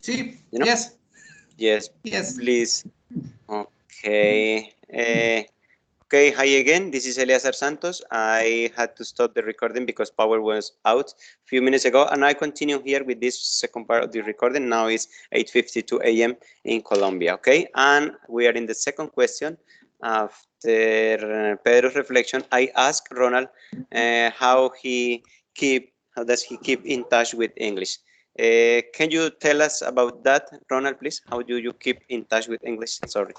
Sí. You know? Yes. Yes. Yes. Please. Okay. Okay, hi again. This is Eleazar Santos. I had to stop the recording because power was out a few minutes ago, and I continue here with this second part of the recording. Now it's 8:52 a.m. in Colombia, okay? And we are in the second question. After Pedro's reflection, I asked Ronald how does he keep in touch with English? Can you tell us about that, Ronald, please? How do you keep in touch with English? Sorry.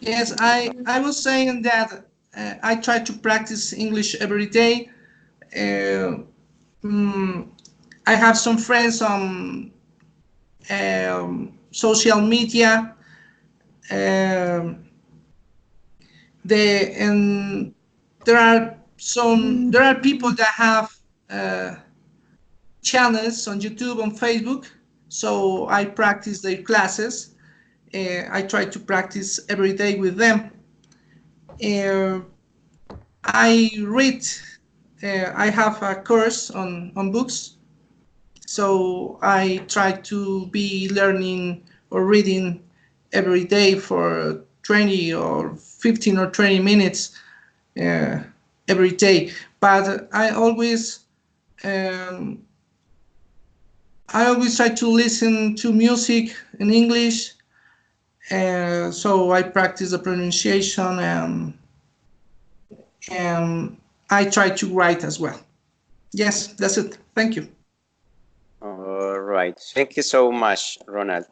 Yes, I was saying that I try to practice English every day. Uh, mm, I have some friends on social media. Um, and there are people that have uh, channels on YouTube, on Facebook. So I practice their classes. I try to practice every day with them. Uh, I read. I have a course on books, so I try to be learning or reading every day for 20 or 15 or 20 minutes uh, every day. But um, I always try to listen to music in English, so I practice the pronunciation and I try to write as well. Yes, that's it. Thank you. All right. Thank you so much, Ronald.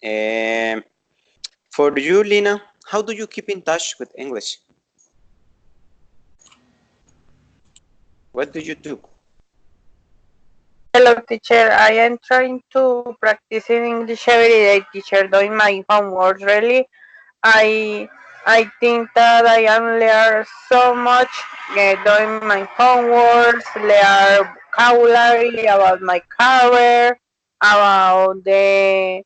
Um, for you, Lina, how do you keep in touch with English? What do you do? Hello, teacher. I am trying to practice in English every day, teacher, doing my homework. Really, I I think that I am learn so much doing my homework, learn vocabulary about my career, about the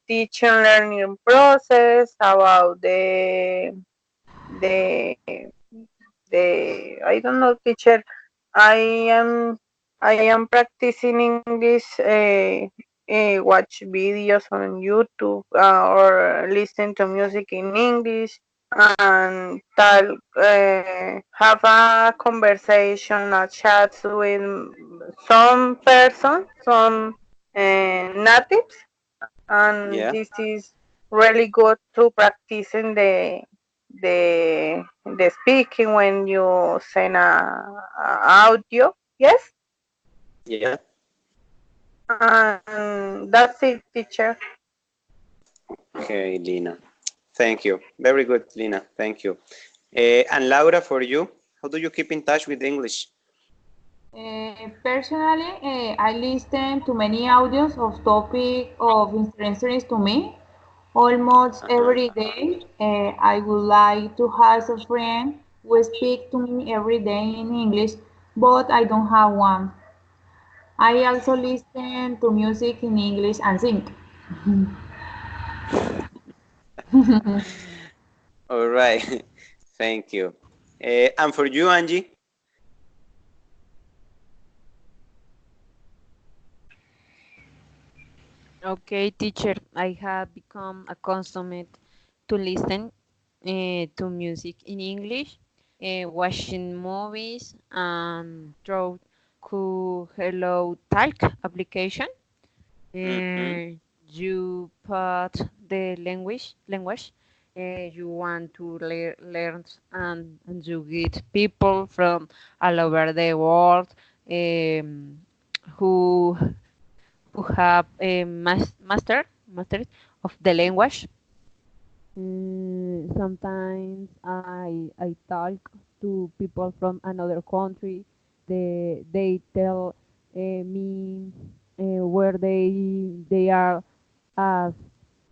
teaching learning process, about the I don't know, teacher. I am I am practicing English. Watch videos on YouTube or listen to music in English and have a conversation, a chat with some person, some natives, and Yeah. this is really good to practicing the speaking when you send a audio. Yes, Yeah. and that's it, teacher. Okay, Lina. Thank you. Very good, Lina. Thank you. And Laura, for you, how do you keep in touch with English? Personally, I listen to many audios of topic of interest to me. Almost Uh-huh. every day, I would like to have a friend who speak to me every day in English, but I don't have one. I also listen to music in English and sing. All right. Thank you. And for you, Angie? Okay, teacher, I have become accustomed to listen to music in English, watching movies, and through Hello Talk application. Mm-hmm. You put the language you want to learn, and you get people from all over the world um, who have a master of the language. Sometimes I talk to people from another country. They tell me where they are, as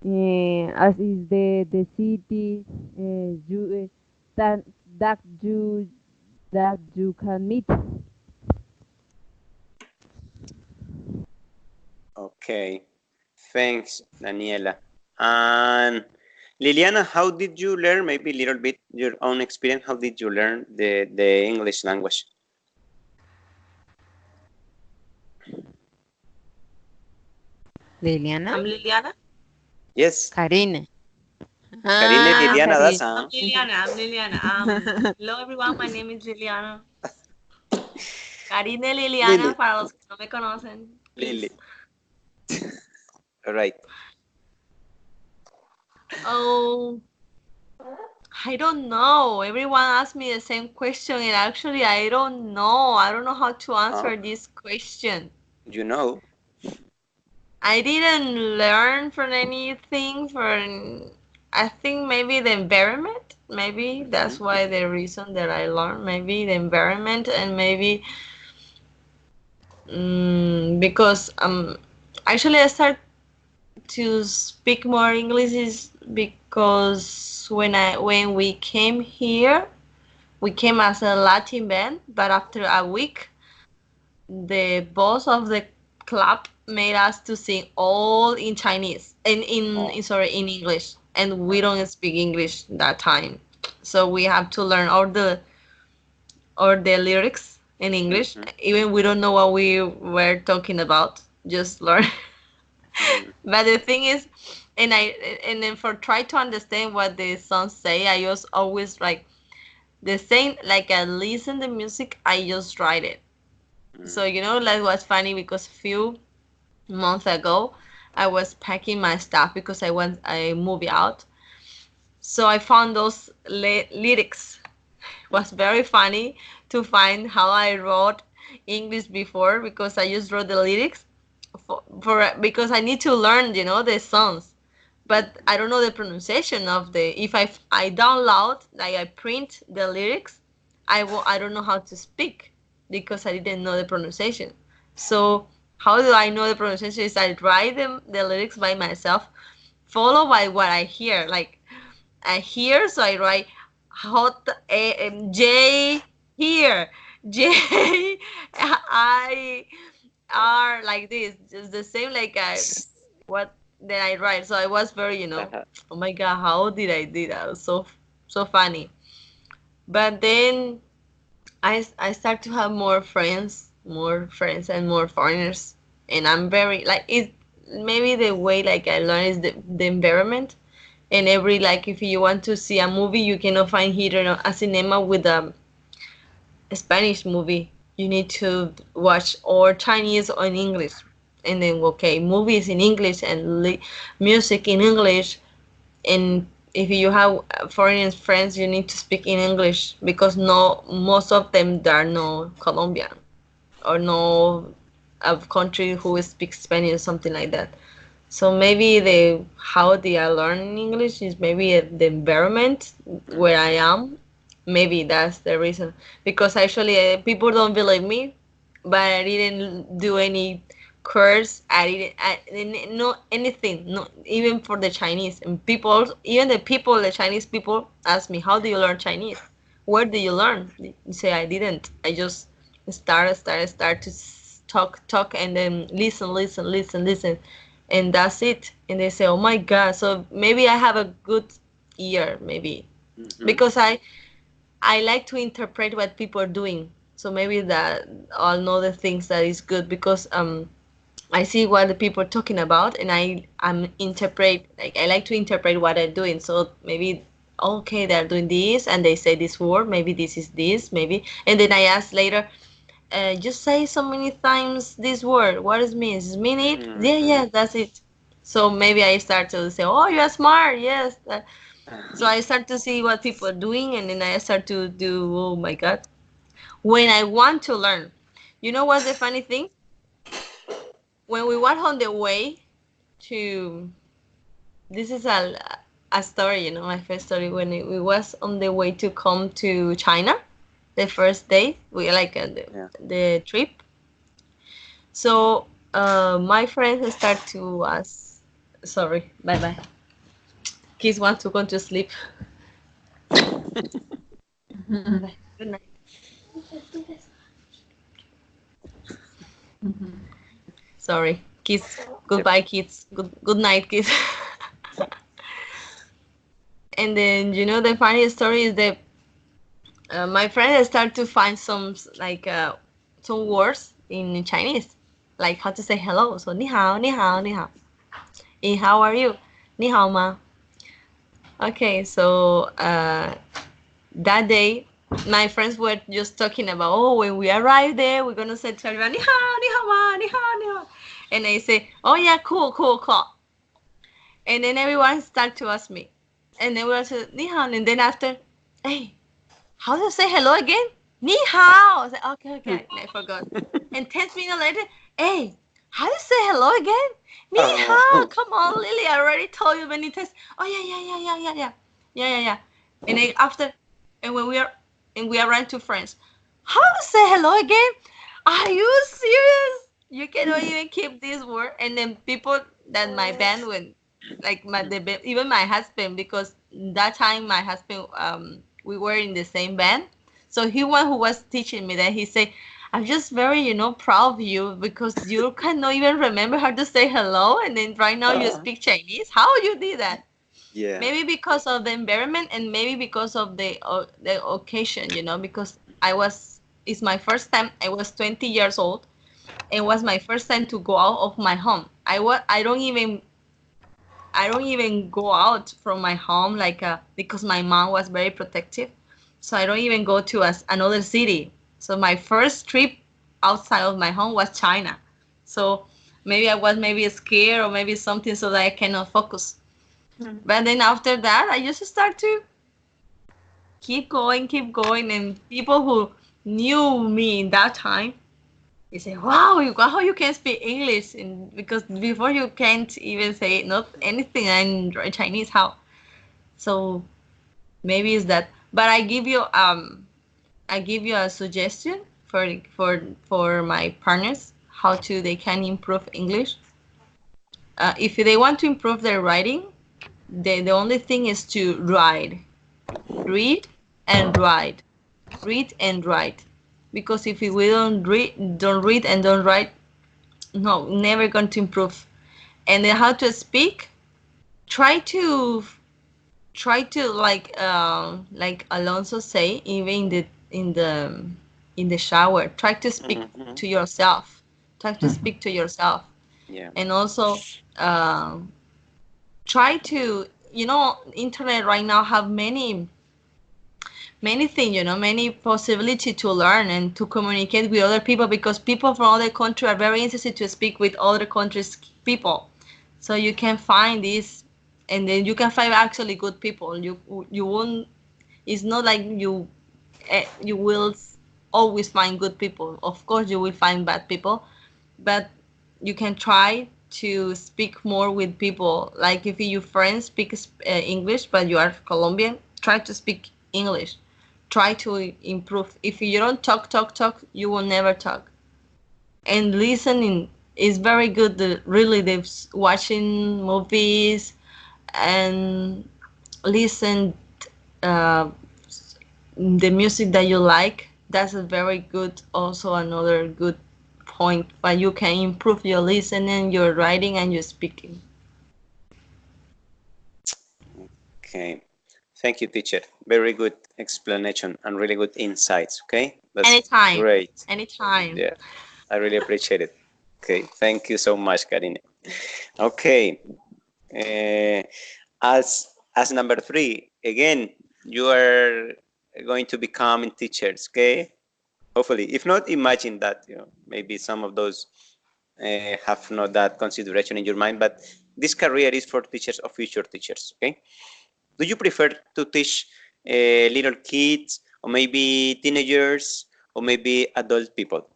as is the city, that that you can meet. Okay. Thanks, Daniela. And Liliana, how did you learn, maybe a little bit your own experience, how did you learn the English language? Liliana? I'm Liliana. Yes. Karine. Karine Liliana Karine. Daza. I'm Liliana. I'm Liliana. Hello everyone, my name is Liliana. Karine Liliana, Lili. para los que no me conocen. Lili. All right. Oh, I don't know. Everyone asks me the same question, and actually, I don't know. I don't know how to answer this question. You know. I didn't learn from anything. I think maybe the environment. Maybe that's why the reason that I learned. Maybe the environment, and maybe because actually I start to speak more English is because when we came here, we came as a Latin band, but after a week, the boss of the club made us to sing all in Chinese and in English, and we don't speak English that time, so we have to learn all the lyrics in English. Even we don't know what we were talking about, just learn. But the thing is, and then for try to understand what the songs say, I just always like the same, like I listen the music, I just write it. So that was funny because few months ago I was packing my stuff because I moved out. So I found those lyrics. It was very funny to find how I wrote English before, because I just wrote the lyrics because I need to learn, the songs. But I don't know the pronunciation of if I download, like I print the lyrics, I don't know how to speak because I didn't know the pronunciation. So how do I know the pronunciation? Is I write the lyrics by myself, followed by what I hear. Like I hear, so I write hot J here, J I R, like this, just the same, like what then I write. So I was very, oh my god, how did I do that? It was so funny. But then I start to have more friends and more foreigners, and I'm very like it. Maybe the way like I learn is the environment, and every like if you want to see a movie, you cannot find here a cinema with a Spanish movie. You need to watch or Chinese or in English, and then okay, movies in English and music in English. And if you have foreign friends, you need to speak in English because no, most of them they are no Colombian or no of country who speaks Spanish or something like that. So maybe how they are learning English is maybe the environment where I am. Maybe that's the reason. Because actually, people don't believe me, but I didn't do any course. I didn't know anything. No, even for the Chinese and the Chinese people ask me, "How do you learn Chinese? Where do you learn?" You say, "I didn't. I just start to talk, and then listen, and that's it." And they say, "Oh my God!" So maybe I have a good ear, maybe because I like to interpret what people are doing. So maybe that I'll know the things that is good because I see what the people are talking about, and I like to interpret what they're doing. So maybe okay, they're doing this and they say this word, maybe this is this, maybe, and then I ask later, just say so many times this word. What does it mean? Does it mean it? Yeah, that's it. So maybe I start to say, oh, you're smart. Yes. So I start to see what people are doing, and then I start to do, oh my God. When I want to learn, you know what's the funny thing? When we were on the way to, this is a story, my first story. When we was on the way to come to China, the first day, we like the trip. So my friends start to ask, sorry, bye. Kids want to go to sleep. Good night. Sorry, kids. Goodbye, kids. Good night, kids. And then the funny story is that my friend start to find some words in Chinese, like how to say hello. So ni hao, ni hao, ni hao. Hey, how are you? 你好吗? Okay, so that day, my friends were just talking about, oh, when we arrive there, we're gonna say to everyone, 你好,你好吗?你好,你好. And I say, oh yeah, cool, cool, cool. And then everyone start to ask me. And then we say, 你好, and then after, hey, how do you say hello again? 你好. I said, okay, I forgot. And 10 minutes later, hey, how do you say hello again? 你好. Come on, Lily, I already told you many times. Oh yeah. And then after, and when we are two friends, how to say hello again? Are you serious? You cannot even keep this word. And then people that my band when, like even my husband, because that time my husband we were in the same band, so he one who was teaching me that he said, I'm just very proud of you because you cannot even remember how to say hello, and then right now you speak Chinese. How you did that? Yeah. Maybe because of the environment and maybe because of the occasion, because it's my first time. I was 20 years old. It was my first time to go out of my home. I don't even go out from my home because my mom was very protective. So I don't even go to another city. So my first trip outside of my home was China. So maybe I was scared or maybe something so that I cannot focus. But then after that, I just start to keep going, and people who knew me in that time, they say, "Wow, how you can speak English?" And because before you can't even say not anything in Chinese, how? So maybe it's that. But I give you a suggestion for my partners how they can improve English. If they want to improve their writing, the only thing is to read and write, because if we don't read and don't write, no, never going to improve. And then how to speak, try to like Alonso say, even in the shower, try to speak to yourself, Yeah. and also try to, internet right now have many things, many possibility to learn and to communicate with other people, because people from other countries are very interested to speak with other countries people. So you can find this, and then you can find actually good people. You won't. It's not like you will always find good people. Of course, you will find bad people, but you can try to speak more with people. Like if your friends speak English, but you are Colombian, try to speak English. Try to improve. If you don't talk, you will never talk. And listening is very good. Really, watching movies and listen the music that you like. That's a very good, also another good point. But you can improve your listening, your writing, and your speaking. Okay. Thank you, teacher. Very good explanation and really good insights. Okay. That's Anytime. great. Anytime. Yeah, I really appreciate it. Okay. Thank you so much, Karine. Okay. As number 3, again, you are going to become teachers. Okay. Hopefully, if not, imagine that maybe some of those have not that consideration in your mind, but this career is for teachers or future teachers. Okay. Do you prefer to teach little kids, or maybe teenagers, or maybe adult people?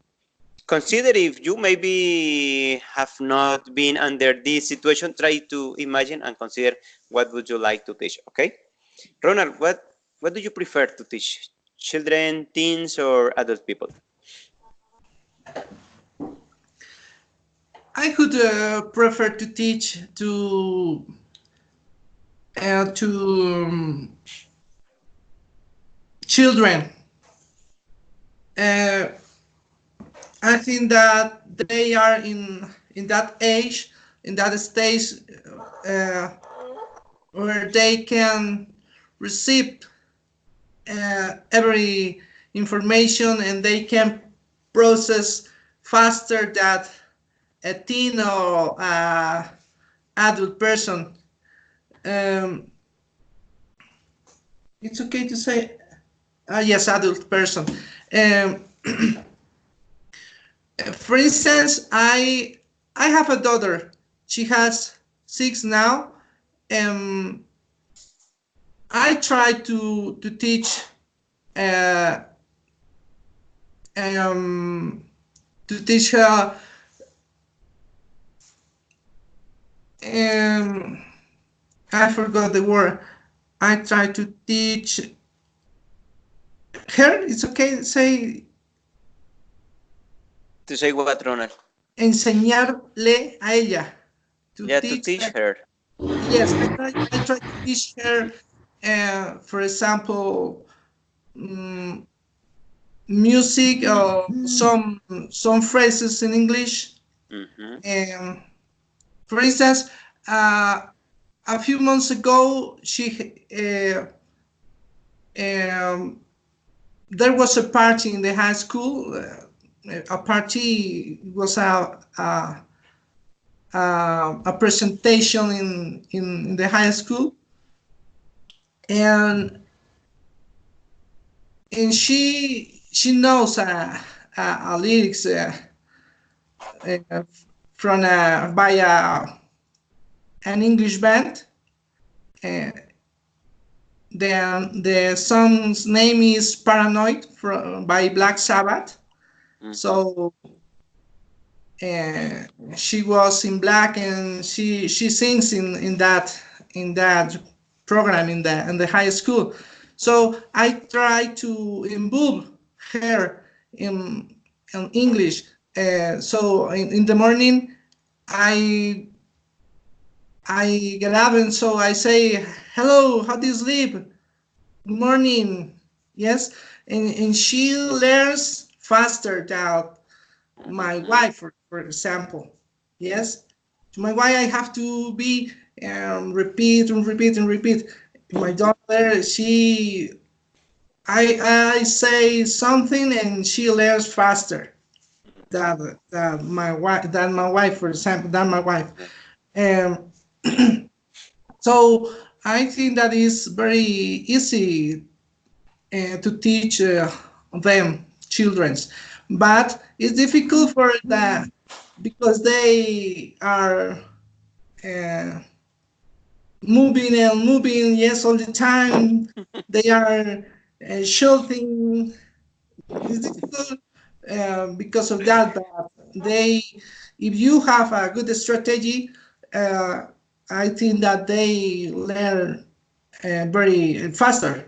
Consider if you maybe have not been under this situation, try to imagine and consider what would you like to teach. Okay. Ronald, what do you prefer to teach? Children, teens, or adult people? I could prefer to teach to children. I think that they are in that age, in that stage, where they can receive every information, and they can process faster than a teen or adult person. It's okay to say, yes, adult person. For instance, I have a daughter. She has 6 now. I try to teach her I forgot the word. I try to teach her. It's okay to say. To say what, Ronald? Enseñarle a ella. To teach her. Yes, I try to teach her, for example, music or some phrases in English. For instance, a few months ago, there was a party in the high school. A party was a presentation in the high school, and she knows lyrics from by an English band. The song's name is Paranoid by Black Sabbath. So she was in black, and she sings in that program in the high school. So I try to involve her in English. So in the morning, I get up, and so I say, "Hello, how do you sleep? Good morning." Yes, and she learns faster than my wife, for example. Yes, to my wife, I have to be repeat and repeat and repeat. My daughter, I say something and she learns faster than my wife, for example, than my wife. So I think that is very easy to teach them, children's, but it's difficult for that because they are moving and moving, yes, all the time. They are shouting. It's difficult because of that. But if you have a good strategy, I think that they learn very faster.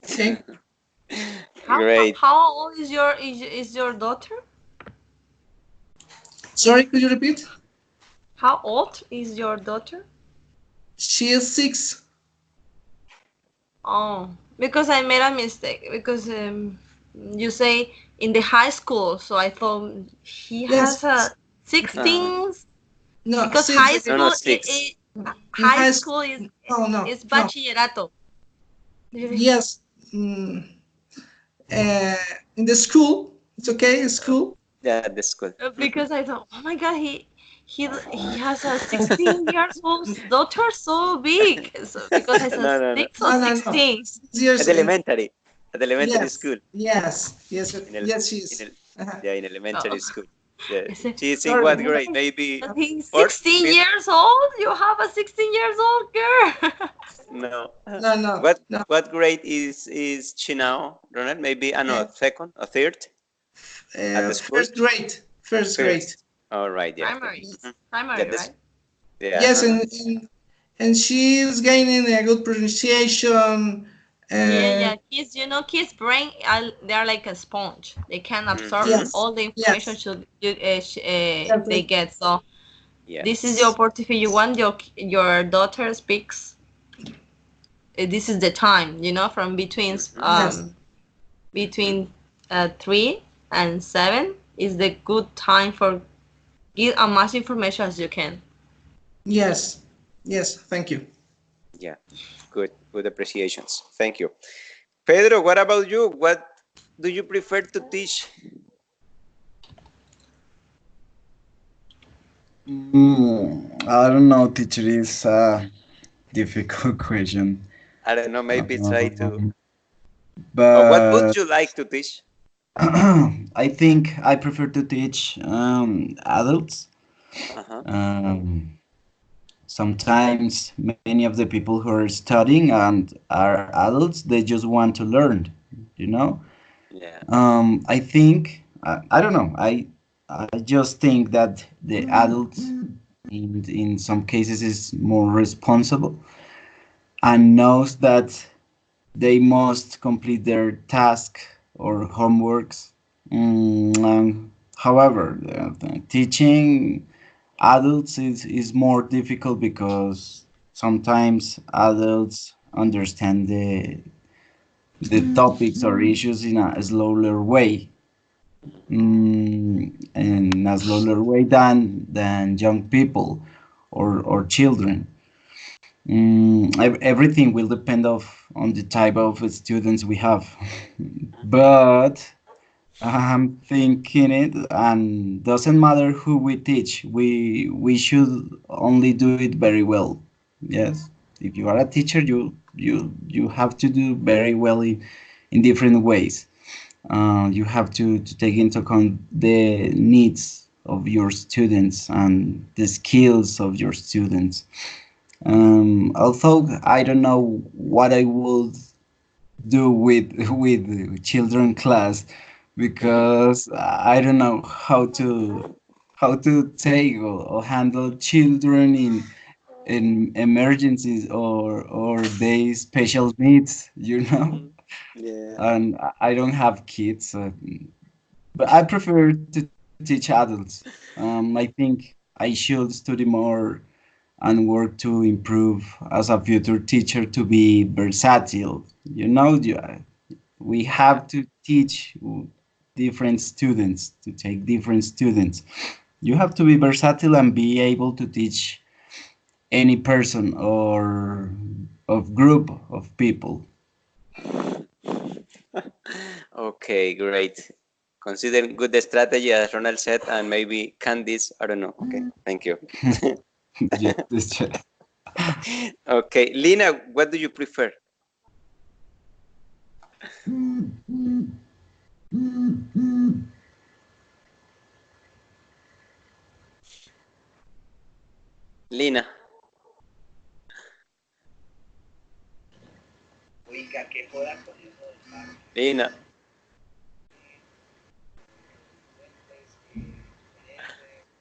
Okay. Great. How old is your daughter? Sorry, could you repeat? How old is your daughter? She is 6. Oh, because I made a mistake. Because you say in the high school, so I thought he Yes. has a 16. No, Because 6. high school, No, 6. high school is no, bachillerato. Yes. In the school, it's okay. School. Yeah, the school. Because I thought, oh my God, he has a 16 years old daughter, so big. So because I said No. 6 or 16. 6 years. At elementary school. Yes. She is. Yeah, in elementary school. Yeah. Said, She's in what grade? Maybe he's 4th, 16 5th? years old. You have a 16 years old girl. No. No. What grade is she now, Ronald? Maybe second or third at the school? First grade. All right. Yeah. Primary, Yeah, right? Yeah. Yes, and she's gaining a good pronunciation. Yeah. Kids' brain they are like a sponge. They can absorb all the information they get. So this is your opportunity. You want your daughter speaks. This is the time, from between 3 and 7 is the good time for give as much information as you can. Yes. Thank you. Yeah. Good appreciations. Thank you. Pedro, what about you? What do you prefer to teach? I don't know, teacher. It's a difficult question. I don't know, maybe try to. Or what But would you like to teach? I think I prefer to teach adults. Uh-huh. Um, Sometimes many of the people who are studying and are adults, they just want to learn, you know? Yeah. I think, I don't know, I just think that the adult in some cases is more responsible and knows that they must complete their task or homeworks. However, teaching adults is more difficult because sometimes adults understand the topics or issues in a slower way, in a slower way than young people or children. Everything will depend on the type of students we have, but I'm thinking it, and doesn't matter who we teach. We should only do it very well. Yes, if you are a teacher, you have to do very well in different ways. You have to take into account the needs of your students and the skills of your students. Although I don't know what I would do with children class because I don't know how to take or handle children in emergencies or they special needs, you know. Yeah. And I don't have kids, but I prefer to teach adults. I think I should study more and work to improve as a future teacher to be versatile. You know, we have to teach different students, to take different students. You have to be versatile and be able to teach any person or of group of people. Okay, great. Consider good strategy, as Ronald said, and maybe Candice. I don't know. Okay, thank you. Yes, teacher. Okay, Lina, what do you prefer? Lina. Lina.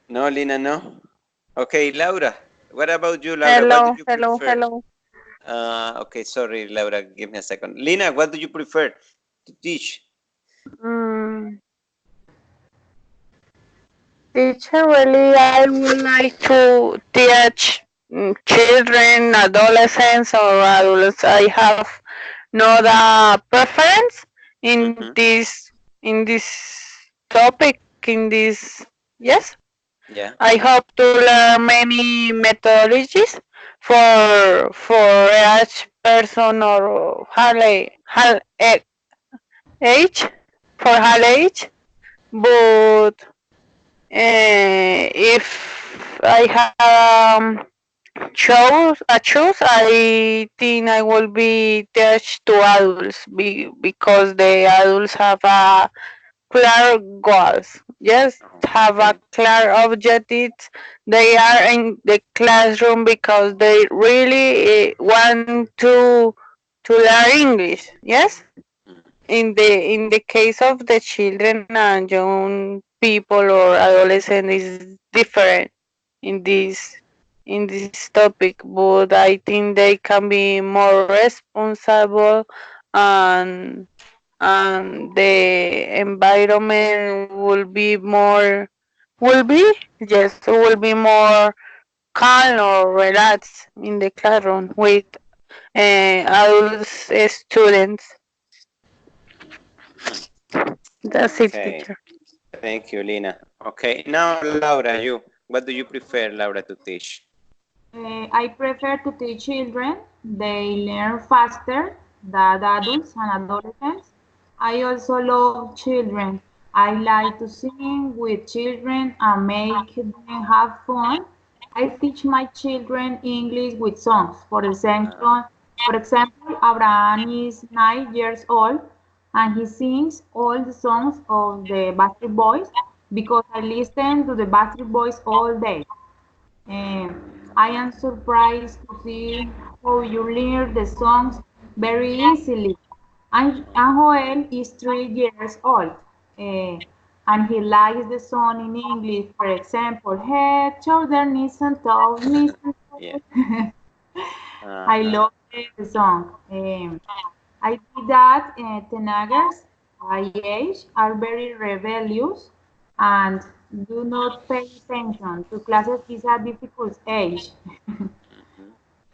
No, Lina, no. Okay, Laura. What about you, Laura? What do Hello, you hello, prefer? hello. Okay, sorry, Laura. Give me a second. Lina, what do you prefer to teach? Mm, Teacher, really, I would like to teach children, adolescents, or adults. I have not a preference Mm-hmm. in this topic. In this, yes, Yeah. I hope to learn many methodologies for each person or age for her age, but if I have choose, I think I will be attached to adults because the adults have a clear goals. Yes, have a Okay. clear objectives. They are in the classroom because they really want to learn English. Yes, Mm. in the case of the children and young people or adolescent is different in this topic, but I think they can be more responsible and the environment will be yes will be more calm or relaxed in the classroom with adult students. That's it, Okay. teacher. Thank you, Lina. Okay, now Laura, you. What do you prefer, Laura, to teach? I prefer to teach children. They learn faster than adults and adolescents. I also love children. I like to sing with children and make them have fun. I teach my children English with songs. For example, Abraham is 9 years old and he sings all the songs of the Backstreet Boys because I listen to the Backstreet Boys all day. I am surprised to see how you learn the songs very easily. And Joel is 3 years old, and he likes the song in English. For example, head, shoulder, knees and toes, knees and Yeah. toes. I love the song. I did that teenagers my age are very rebellious and do not pay attention to classes is a difficult age.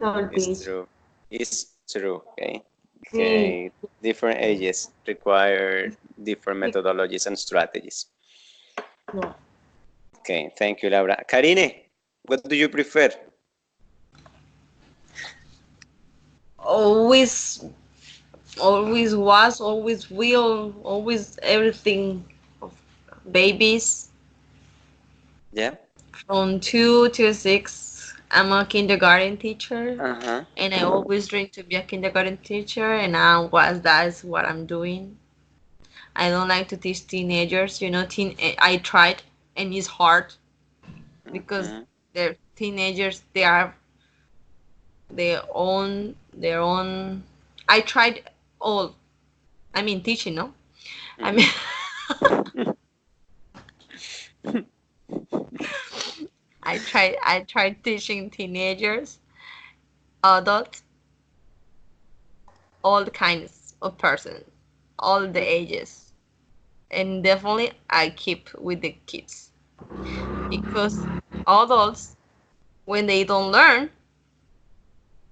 It's Saltish. true. It's true. Okay. Sí, Okay. Different ages require different sí, methodologies and strategies. yeah. Okay. Thank you, Laura. Karine, what do you prefer? Always, always was, always will, always everything of babies Yeah. from 2 to 6. I'm a kindergarten teacher, Uh-huh. and I always dreamed to be a kindergarten teacher, and that's what I'm doing. I don't like to teach teenagers. I tried, and it's hard because Mhm. they're teenagers. They are their own. I tried all. I mean, teaching, no? I mean, I tried teaching teenagers, adults, all the kinds of person, all the ages, and definitely I keep with the kids because adults, when they don't learn,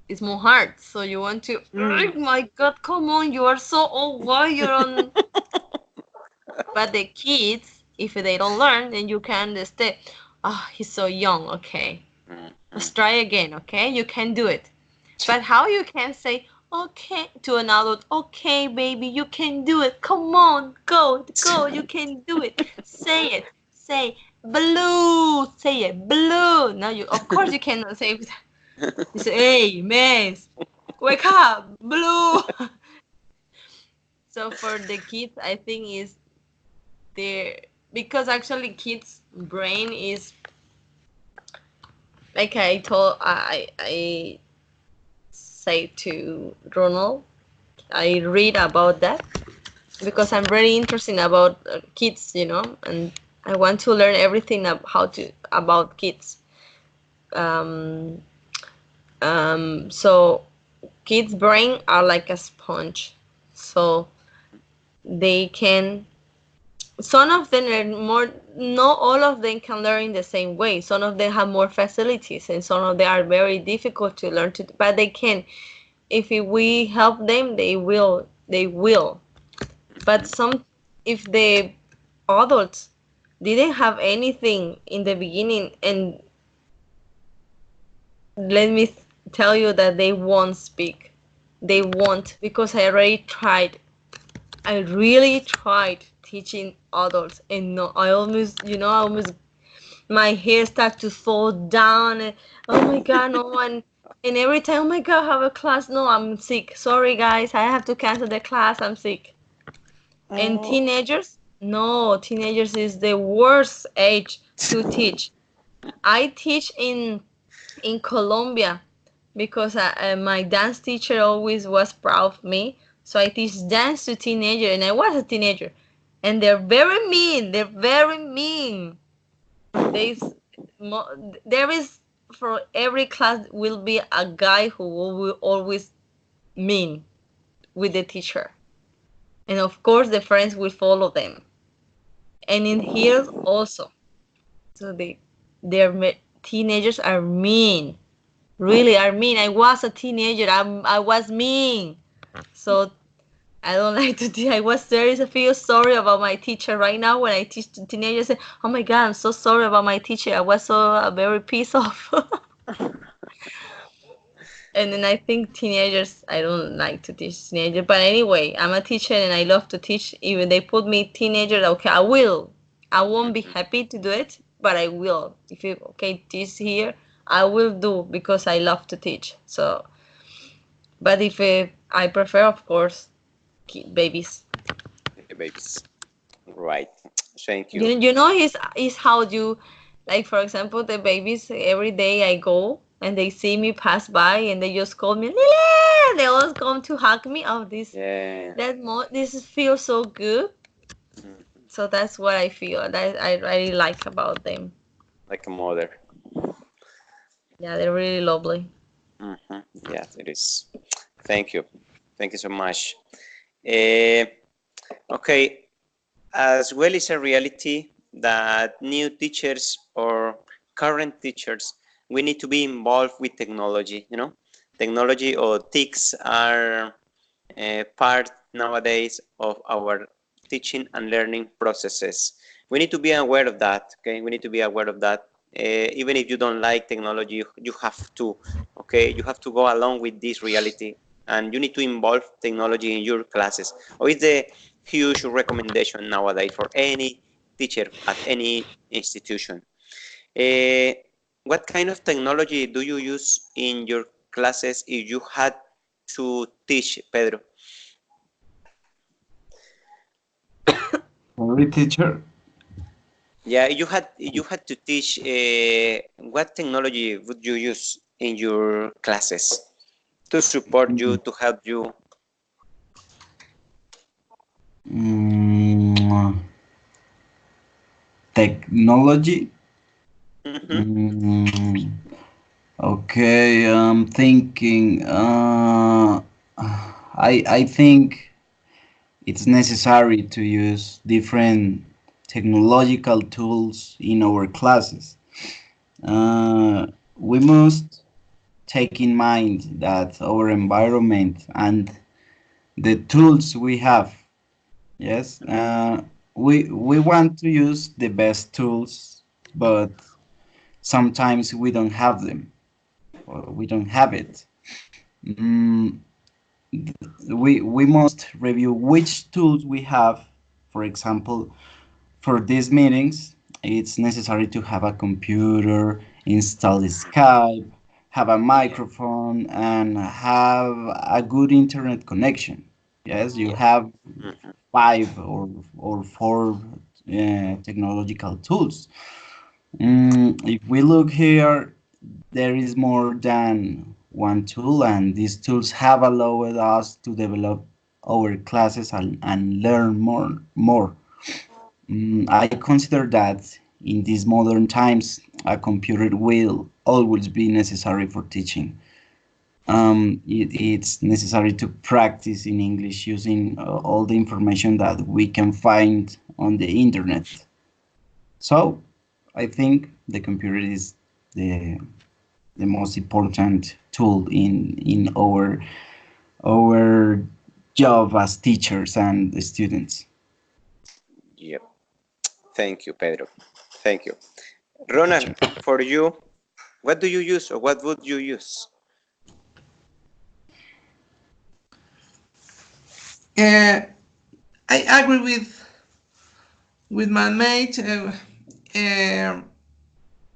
it's more hard. So you want to, oh my God, come on, you are so old. Why you're on? But the kids, if they don't learn, then you can understand. Oh, he's so young. Okay, let's try again. Okay, you can do it. But how you can say okay to an adult? Okay, baby, you can do it. Come on, go, go. You can do it. Say it. Say blue. Say it, blue. Now of course, you cannot say. You say, hey, miss, wake up, blue. So for the kids, I think is there because actually kids' brain is like I say to Ronald. I read about that because I'm very interested about kids, and I want to learn everything about kids. Um, so kids' brain are like a sponge, so they can. Some of them are more. Not all of them can learn in the same way. Some of them have more facilities, and some of them are very difficult to learn to. But they can. If we help them, they will. They will. But if the adults didn't have anything in the beginning, and let me tell you that they won't speak. They won't because I already tried. I really tried teaching adults, and no, my hair started to fall down, and oh my God, no one. And every time, oh my God, I have a class. No, I'm sick. Sorry, guys, I have to cancel the class. I'm sick. And teenagers, no, teenagers is the worst age to teach. I teach in Colombia because my dance teacher always was proud of me. So I teach dance to teenager, and I was a teenager, and they're very mean. They're very mean. There is for every class will be a guy who will always mean with the teacher, and of course the friends will follow them. And in here also, so teenagers are mean, really are mean. I was a teenager. I was mean. So I don't like to teach. I was serious. I feel sorry about my teacher right now when I teach teenagers. Oh my God, I'm so sorry about my teacher. I was so very pissed off. And then I think teenagers, I don't like to teach teenagers. But anyway, I'm a teacher and I love to teach. Even they put me teenager, okay, I will. I won't be happy to do it, but I will. If you okay teach here, I will do because I love to teach. So, but if I prefer, of course, babies. The babies. Right. Thank You, you. you know, is how you, like for example, the babies. Every day I go and they see me pass by and they just call me Lile. They always come to hug me. Oh, Yeah. this feels so good. Mhm. So that's what I feel. That I really like about them. Like a mother. Yeah, they're really lovely. Yes, it is. Thank you. Thank you so much. Uh, okay. As well, it's a reality that new teachers or current teachers, we need to be involved with technology. You know, technology or TICs are part nowadays of our teaching and learning processes. We need to be aware of that. Okay, we need to be aware of that. Even if you don't like technology, you have to. Okay, you have to go along with this reality, and you need to involve technology in your classes. Or it's the huge recommendation nowadays for any teacher at any institution. Uh, what kind of technology do you use in your classes if you had to teach, Pedro? Sorry, teacher. Yeah, you had to teach. What technology would you use in your classes to support you, to help you? Mm, technology. Mm-hmm. Okay, I'm thinking. I think it's necessary to use different technological tools in our classes. We must take in mind that our environment and the tools we have. Yes, we want to use the best tools, but sometimes we don't have them, or we don't have it. Mm, we must review which tools we have. For example, for these meetings, it's necessary to have a computer, install Skype, have a Yeah, microphone, and have a good internet connection. Yes, you yeah. have Mm-hmm. five or four technological tools. If we look here, there is more than one tool, and these tools have allowed us to develop our classes and learn more. I consider that in these modern times, a computer will always be necessary for teaching. It's necessary to practice in English using all the information that we can find on the internet. So I think the computer is the the most important tool in our job as teachers and students. Yep. Thank you, Pedro. Thank you. Ronald, for you, what do you use or what would you use? I agree with my mate.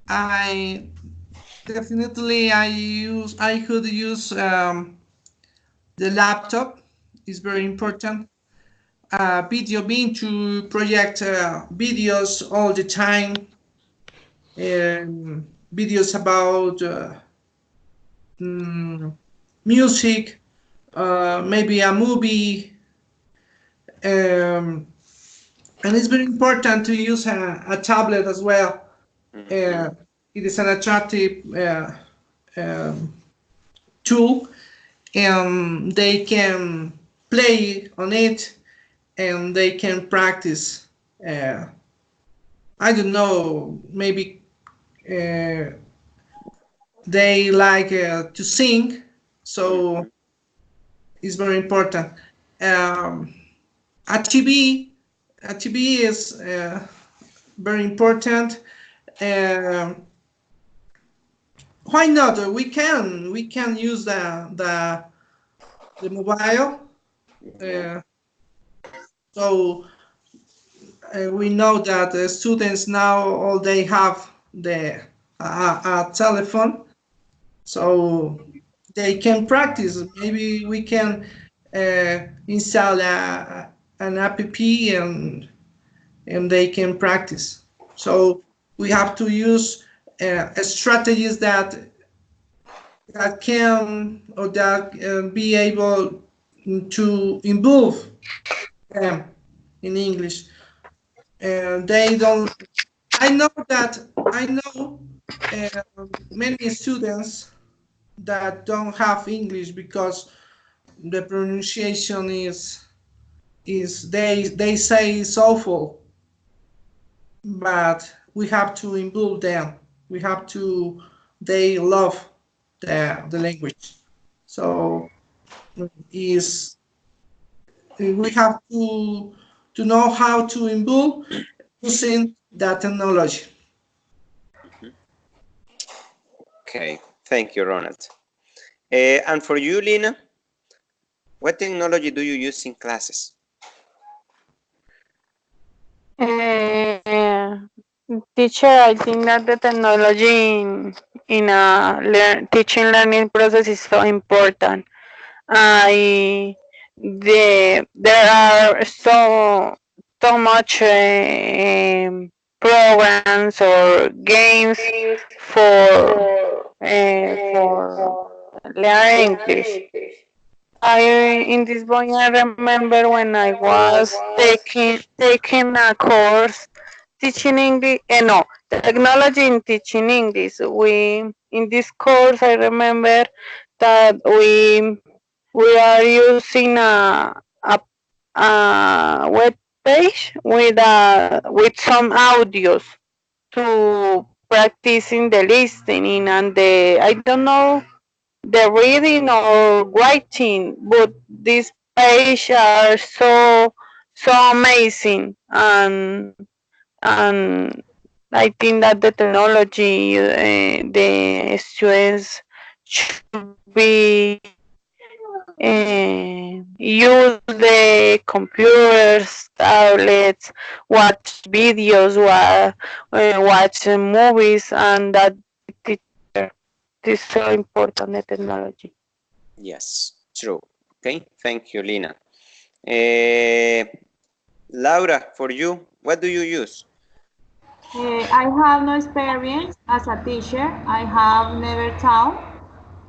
I definitely I could use the laptop. Is very important. Video being to project videos all the time. Videos about music, maybe a movie, um, and it's very important to use a tablet as well. Mm-hmm. It is an attractive um, tool, and they can play on it, and they can practice. Uh, I don't know, maybe uh, they like to sing, so Mm-hmm. it's very important. Um, a TV, a TV is very important. Um why not? We can use the mobile. So we know that the students now all they have the a telephone, so they can practice. Maybe we can install an app and they can practice. So we have to use strategies that can or that be able to involve them in English. And they don't. I know many students that don't have English because the pronunciation is they say it's awful, but we have to involve them. We have to. They love the language, so is we have to know how to involve using that technology. Okay, thank you, Ronald. And for you, Lina, what technology do you use in classes? Teacher, I think that the technology in a teaching learning process is so important. There are so much programs or games for learning English. In this point, I remember when I was taking a course teaching English. No, technology in teaching English. In this course, I remember that we are using a web page with some audios to practicing the listening and the I don't know the reading or writing, but these pages are so amazing and I think that the technology the students should be use the computers, tablets, watch videos, watch movies, and that is so important, the technology. Yes, true. Okay, thank you, Lina. Laura, for you, what do you use? I have no experience as a teacher. I have never taught,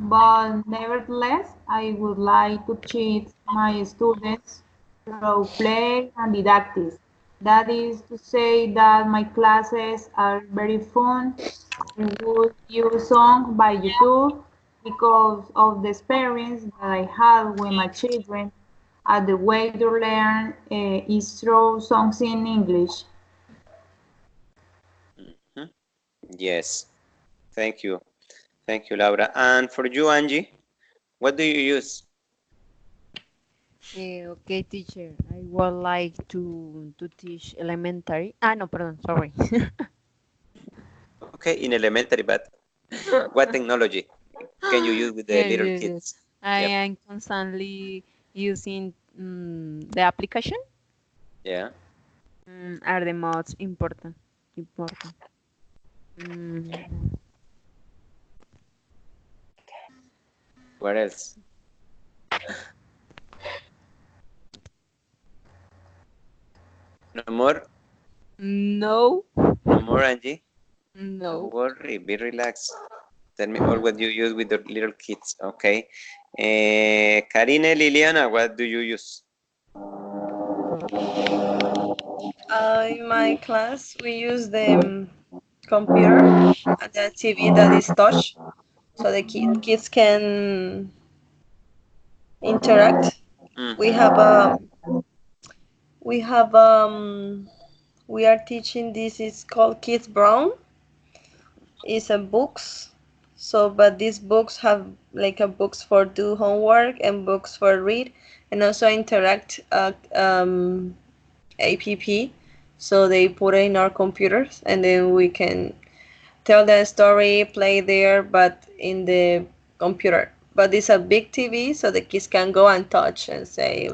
but nevertheless, I would like to teach my students through play and didactics. That is to say that my classes are very fun. I would use songs by YouTube because of the experience that I had with my children. And the way to learn is through songs in English. Yes, thank you. Thank you, Laura. And for you, Angie, what do you use? Okay, teacher. I would like to teach elementary. No, pardon, sorry. Okay, in elementary, but what technology can you use with the little Yes. kids? I Yep. am constantly using the application. Yeah. Are the most important. What else? No more? No. No more, Angie? No. Don't worry, be relaxed. Tell me all what you use with the little kids, okay? Karine, Liliana, what do you use? In my class, we use the computer and the TV that is touch, so the kids can interact. We are teaching this is called Kids Brown. It's a books. So, but these books have like a books for do homework and books for read, and also interact app. So they put it in our computers, and then we can tell the story, play there, but in the computer. But it's a big TV, so the kids can go and touch and say,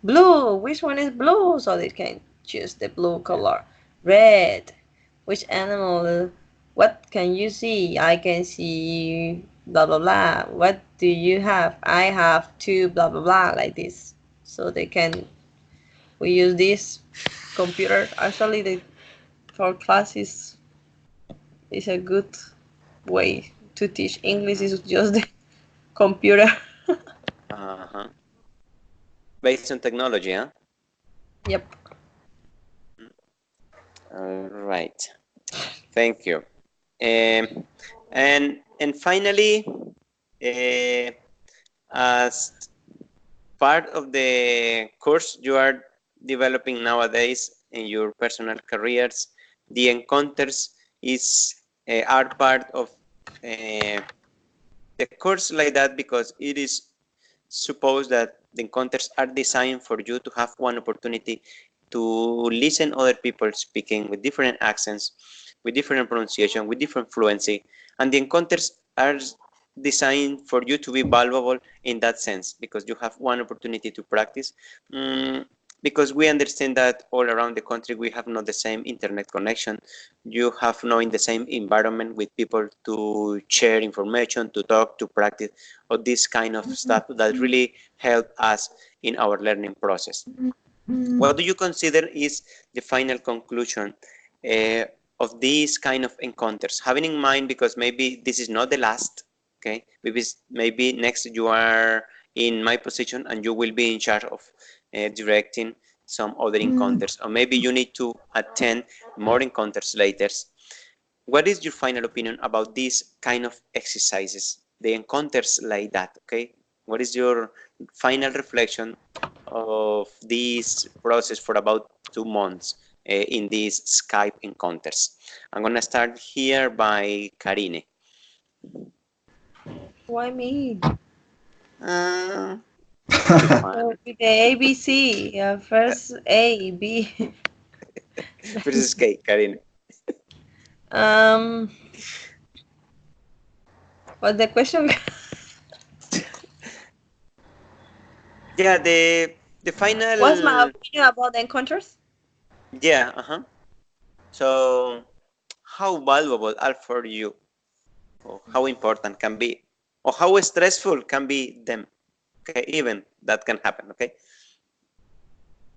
blue, which one is blue? So they can choose the blue color. Red, which animal? What can you see? I can see blah blah blah. What do you have? I have two blah blah blah, like this. So they can, we use this computer. Actually, the for classes is a good way to teach English. Is just the computer. Uh-huh. Based on technology, huh? Yep. All right. Thank you. And finally, as part of the course you are developing nowadays in your personal careers, the encounters are part of the course like that, because it is supposed that the encounters are designed for you to have one opportunity to listen other people speaking with different accents, with different pronunciation, with different fluency, and the encounters are designed for you to be valuable in that sense, because you have one opportunity to practice. Because we understand that all around the country we have not the same internet connection, you have not in the same environment with people to share information, to talk, to practice, or this kind of stuff that really help us in our learning process. What do you consider is the final conclusion of these kind of encounters, having in mind, because maybe this is not the last, okay, maybe next you are in my position and you will be in charge of directing some other encounters, or maybe you need to attend more encounters later. What is your final opinion about these kind of exercises, the encounters like that? Okay, what is your final reflection of this process for about 2 months in these Skype encounters? I'm gonna start here by Karine. Why me? Fun. With the ABC, first A, B. First Skype, Karine. What's the question? Yeah, the final. What's my opinion about the encounters? Yeah, So, how valuable are for you, or how important can be, or how stressful can be them? Okay, even that can happen. Okay.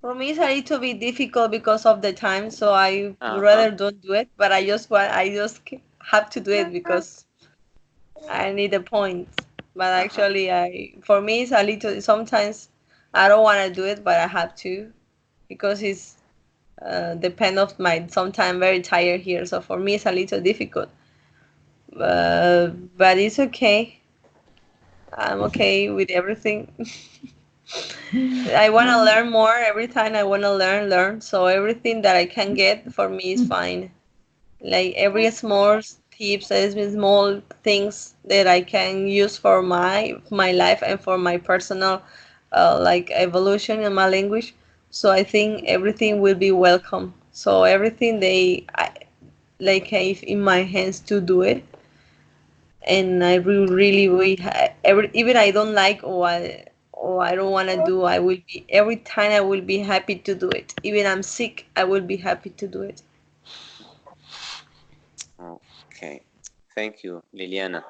For me, it's a little bit difficult because of the time, so I rather don't do it. But I just have to do it because I need a point. But actually, for me, it's a little. Sometimes I don't want to do it, but I have to because it's depend of my. Sometimes very tired here, so for me, it's a little difficult. But it's okay. I'm okay with everything. I want to learn more every time. I want to learn. So everything that I can get for me is fine. Like every small tips, every small things that I can use for my life and for my personal like evolution in my language. So I think everything will be welcome. So everything like have in my hands to do it, and I even I don't like or I don't want to do, I will be every time I will be happy to do it. Even I'm sick, I will be happy to do it. Okay, thank you, Liliana.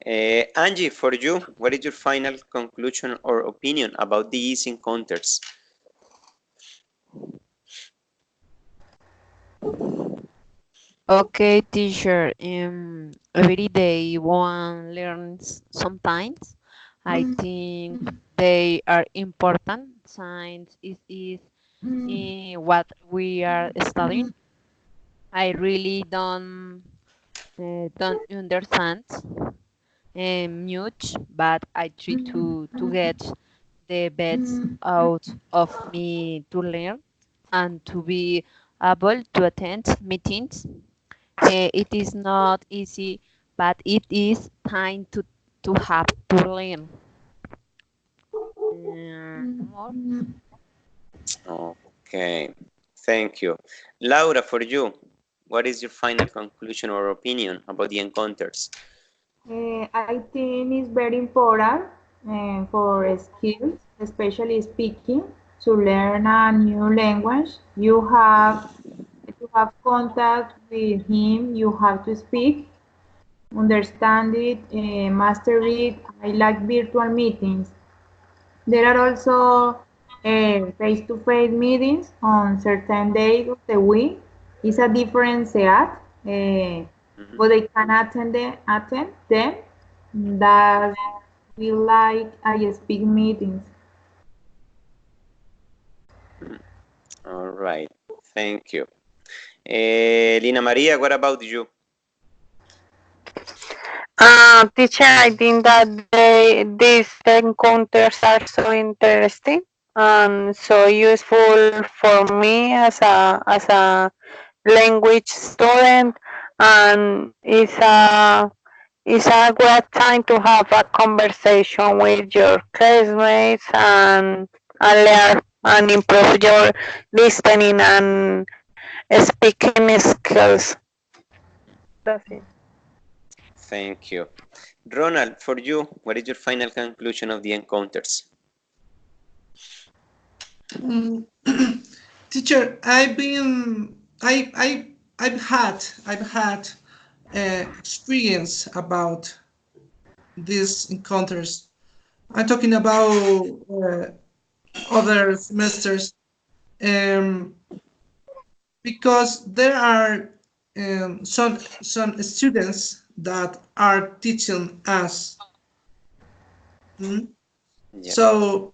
Angie, for you, what is your final conclusion or opinion about these encounters? Okay, teacher. Every day one learns sometimes. I think they are important. Science is in what we are studying. I really don't understand much, but I try to get the best out of me to learn and to be able to attend meetings. It is not easy, but it is time to have to learn. More. Okay, thank you. Laura, for you, what is your final conclusion or opinion about the encounters? I think it's very important for skills, especially speaking, to learn a new language. You have to have contact with him. You have to speak, understand it, master it. I like virtual meetings. There are also face-to-face meetings on certain days of the week. It's a different set, but I can attend them. That we like I speak meetings. All right, thank you. Lina Maria, what about you? Teacher, I think that these encounters are so interesting and so useful for me as a language student, and it's a great time to have a conversation with your classmates and learn and improve your listening and speaking skills. That's it. Thank you. Ronald, for you, what is your final conclusion of the encounters? Teacher, I've had experience about these encounters. I'm talking about other semesters, because there are some students that are teaching us. Mm? Yeah. So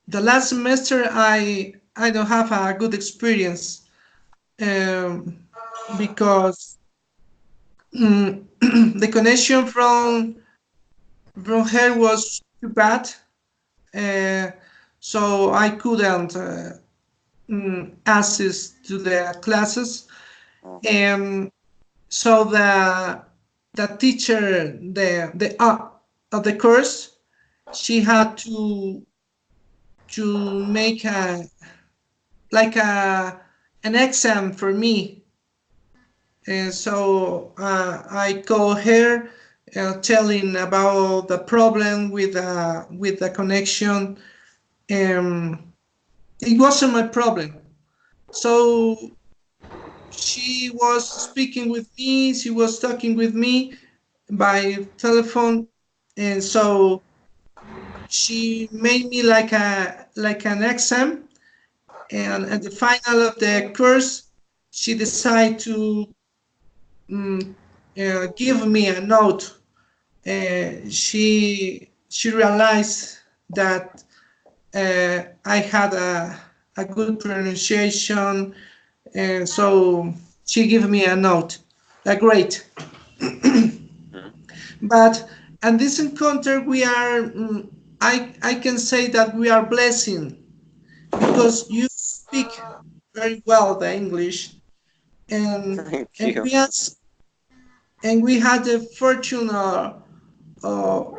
the last semester I don't have a good experience, because the connection from her was too bad, so I couldn't access to the classes, and so the teacher, the of the course, she had to make an exam for me, and so I called her, telling about the problem with the connection. It wasn't my problem. So she was speaking with me. She was talking with me by telephone, and so she made me like an exam. And at the final of the course, she decided to give me a note. She realized that I had a good pronunciation, and so she gave me a note, a grade. But at this encounter, we are, I can say that we are blessing, because you speak very well the English, and Thank and you. we had the fortune.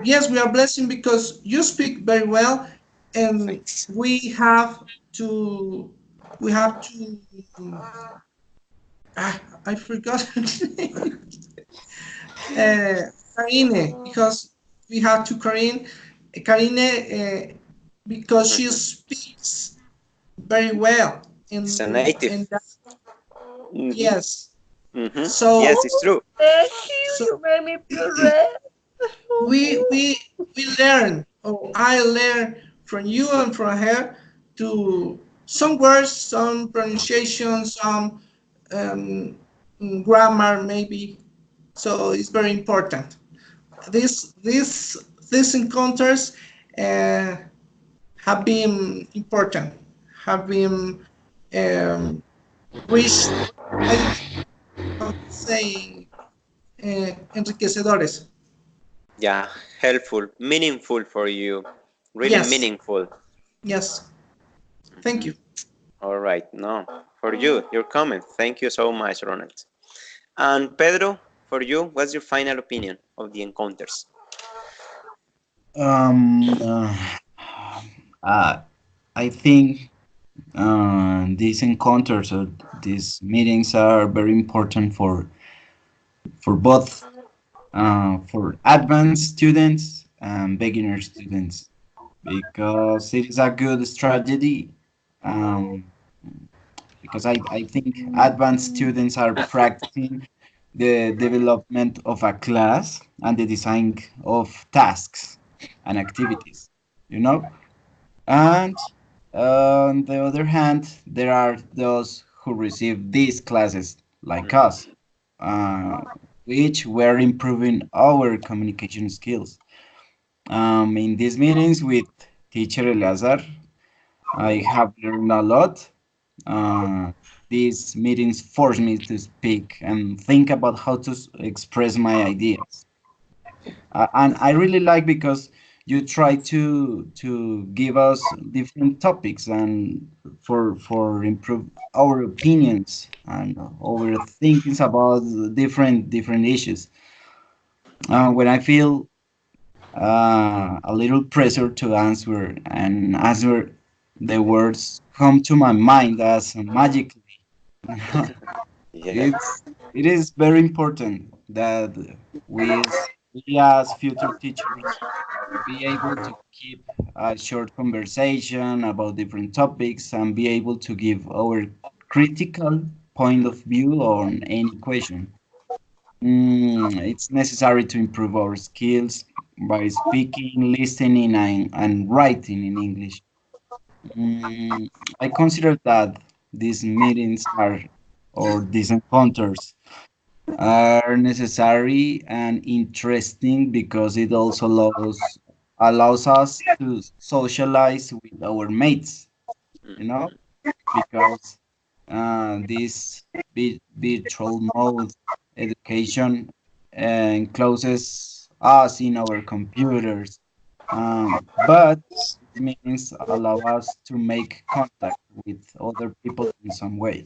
Yes, we are blessing because you speak very well, and Thanks. we have to I forgot her name. Karine, because we have to Karine, because she speaks very well, It's a and native. yes. Mm-hmm. So Yes, it's true. Thank so you. You made me feel red. we learn, or I learn from you and from her, to some words, some pronunciation, some grammar maybe. So it's very important. These encounters uh, have been important, have been rich. I don't know how to say, enriquecedores. Yeah, helpful, meaningful for you. Really Yes, meaningful. yes. Thank you. All right. No, for you, your comment. Thank you so much, Ronald. And Pedro, for you, what's your final opinion of the encounters? Um, uh, I think These encounters or these meetings are very important for both for advanced students and beginner students because it is a good strategy. Um, because I think advanced students are practicing the development of a class and the design of tasks and activities, you know? And on the other hand, there are those who receive these classes, like us, uh, which were improving our communication skills. In these meetings with teacher Eleazar, I have learned a lot. Uh, these meetings force me to speak and think about how to express my ideas. And I really like because you try to give us different topics and for improve our opinions and our thinkings about different issues. When I feel a little pressure to answer the words come to my mind as magically. Yeah. it's it is very important that we we as future teachers be able to keep a short conversation about different topics and be able to give our critical point of view on any question. It's necessary to improve our skills by speaking, listening, and writing in English. Mm, I consider that these meetings are, or these encounters are necessary and interesting because it also allows us to socialize with our mates, you know, because this virtual mode education encloses us in our computers, but it means allow us to make contact with other people in some way.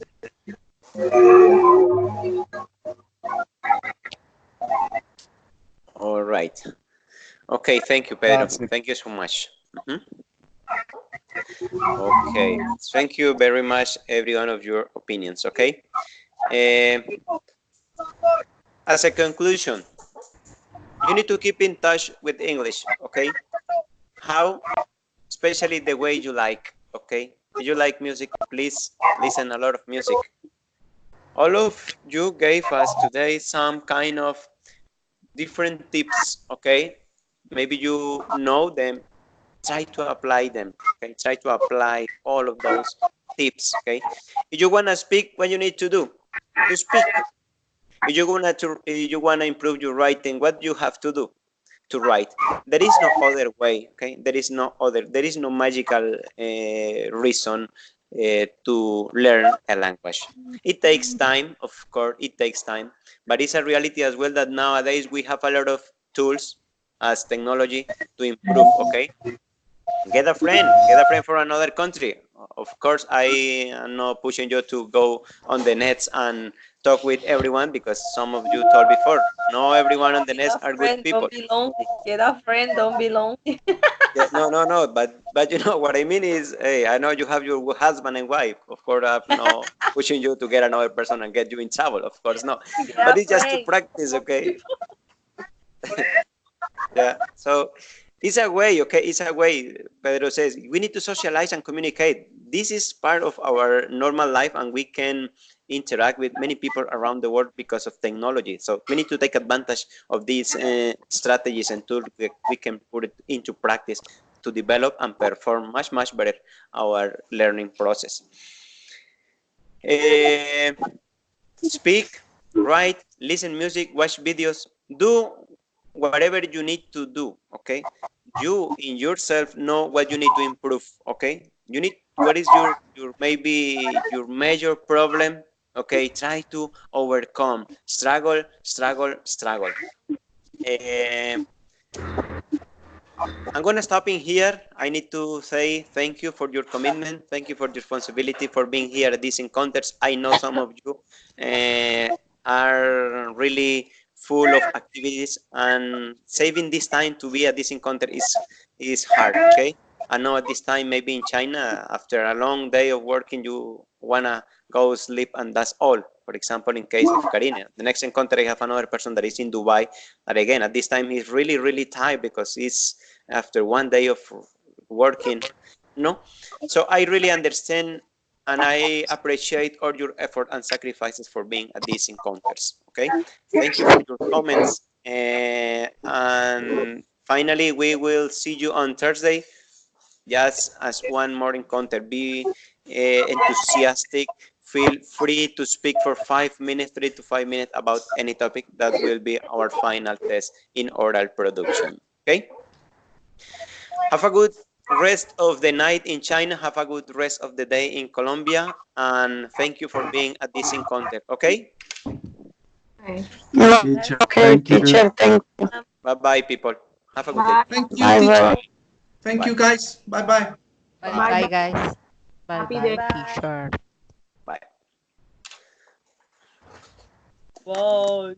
All right. Okay, thank you, Pedro. That's it. Thank you so much. Mhm. Okay, thank you very much, every one of your opinions. Okay. Eh, as a conclusion, you need to keep in touch with English. Okay. How? Especially the way you like. Okay. If you like music, please listen a lot of music. All of you gave us today some kind of different tips. Okay. Maybe you know them, try to apply them. Okay, try to apply all of those tips. Okay, if you want to speak, what you need to do to speak. If you want to improve your writing, what you have to do to write. There is no other way. Okay, there is no magical reason to learn a language. It takes time, of course. It takes time, but it's a reality as well that nowadays we have a lot of tools as technology to improve. Okay, get a friend from another country. Of course, I am not pushing you to go on the nets and talk with everyone because some of you told before, no everyone on the Get nets a are good friend, people. don't be lonely. Get a friend, don't be lonely. Yeah, no, but you know what I mean is, hey, I know you have your husband and wife. Of course, I'm not pushing you to get another person and get you in trouble. Of course, no. Get But a it's just to friend. practice, okay? Yeah. So it's a way, okay? It's a way. Pedro says we need to socialize and communicate. This is part of our normal life, and we can interact with many people around the world because of technology. So we need to take advantage of these strategies and tools that we can put it into practice to develop and perform much better our learning process. Uh, Speak, write, listen music, watch videos, do whatever you need to do. Okay, you in yourself know what you need to improve. Okay, you need, what is your maybe your major problem. Okay, try to overcome, struggle. Eh, I'm gonna stop in here. I need to say thank you for your commitment. Thank you for your responsibility for being here at these encounters. I know some of you are really full of activities, and saving this time to be at this encounter is hard. Okay, I know at this time, maybe in China, after a long day of working, you wanna go sleep and that's all. For example, in case of Karina, the next encounter I have another person that is in Dubai, and again, at this time, he's really, really tired because it's after one day of working, no? So I really understand and I appreciate all your effort and sacrifices for being at these encounters, okay? Thank you for your comments. And finally, we will see you on Thursday, just as one more encounter. Be enthusiastic. Feel free to speak for 5 minutes, 3 to 5 minutes about any topic. That will be our final test in oral production, okay? Have a good rest of the night in China. Have a good rest of the day in Colombia. And thank you for being at this encounter, okay? Okay. Teacher, Okay, thank you. teacher, thank you. Bye-bye, people. Have a good day. Bye. Thank you, Bye teacher. bye. Thank Bye. you, guys. Bye-bye. Bye Bye. bye, guys. Bye Happy bye, day. teacher. Bye. Bye.